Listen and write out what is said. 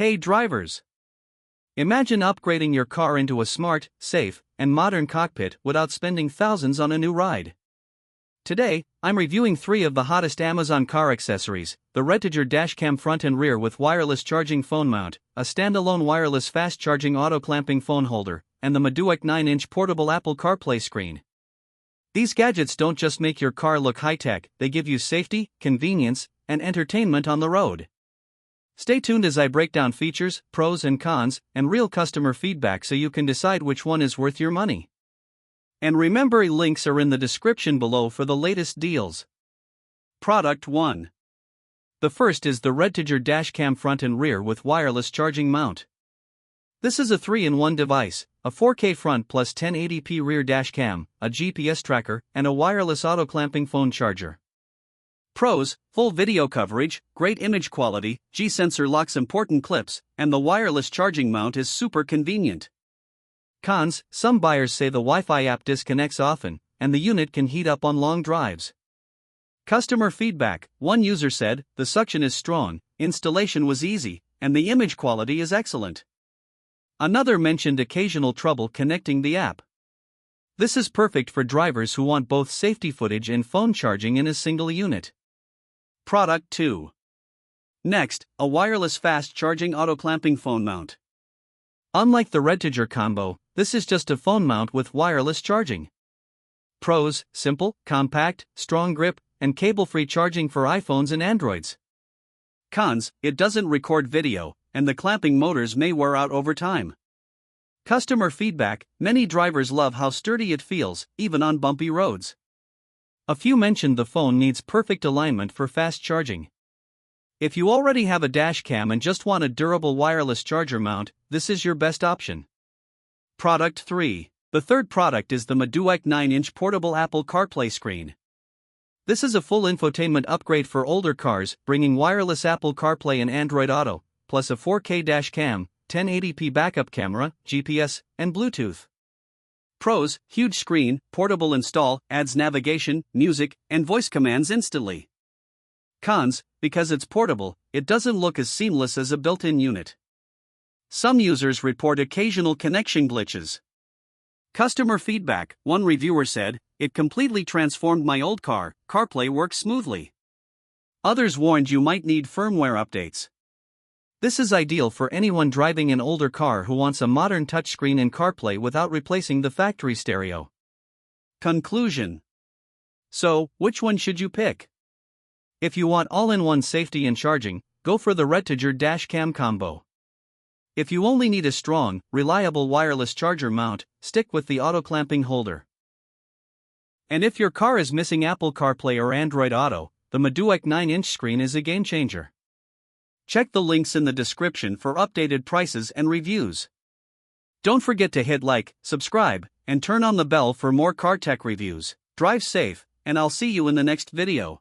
Hey drivers! Imagine upgrading your car into a smart, safe, and modern cockpit without spending thousands on a new ride. Today, I'm reviewing 3 of the hottest Amazon car accessories: the REDTIGER dashcam front and rear with wireless charging phone mount, a standalone wireless fast-charging auto-clamping phone holder, and the Madoec 9-inch portable Apple CarPlay screen. These gadgets don't just make your car look high-tech, they give you safety, convenience, and entertainment on the road. Stay tuned as I break down features, pros and cons, and real customer feedback so you can decide which one is worth your money. And remember, links are in the description below for the latest deals. Product 1. The first is the REDTIGER dashcam front and rear with wireless charging mount. This is a 3-in-1 device, a 4K front plus 1080p rear dashcam, a GPS tracker, and a wireless auto-clamping phone charger. Pros: full video coverage, great image quality, G-sensor locks important clips, and the wireless charging mount is super convenient. Cons: some buyers say the Wi-Fi app disconnects often, and the unit can heat up on long drives. Customer feedback: one user said, "The suction is strong, installation was easy, and the image quality is excellent." Another mentioned occasional trouble connecting the app. This is perfect for drivers who want both safety footage and phone charging in a single unit. Product 2. Next, a wireless fast-charging auto-clamping phone mount. Unlike the REDTIGER combo, this is just a phone mount with wireless charging. Pros: simple, compact, strong grip, and cable-free charging for iPhones and Androids. Cons: it doesn't record video, and the clamping motors may wear out over time. Customer feedback: many drivers love how sturdy it feels, even on bumpy roads. A few mentioned the phone needs perfect alignment for fast charging. If you already have a dashcam and just want a durable wireless charger mount, this is your best option. Product 3. The third product is the Madoec 9-inch portable Apple CarPlay screen. This is a full infotainment upgrade for older cars, bringing wireless Apple CarPlay and Android Auto, plus a 4K dashcam, 1080p backup camera, GPS, and Bluetooth. Pros: huge screen, portable install, adds navigation, music, and voice commands instantly. Cons: because it's portable, it doesn't look as seamless as a built-in unit. Some users report occasional connection glitches. Customer feedback: one reviewer said, "It completely transformed my old car, CarPlay works smoothly." Others warned you might need firmware updates. This is ideal for anyone driving an older car who wants a modern touchscreen and CarPlay without replacing the factory stereo. Conclusion. So, which one should you pick? If you want all-in-one safety and charging, go for the REDTIGER dashcam combo. If you only need a strong, reliable wireless charger mount, stick with the auto-clamping holder. And if your car is missing Apple CarPlay or Android Auto, the Madoec 9-inch screen is a game-changer. Check the links in the description for updated prices and reviews. Don't forget to hit like, subscribe, and turn on the bell for more car tech reviews. Drive safe, and I'll see you in the next video.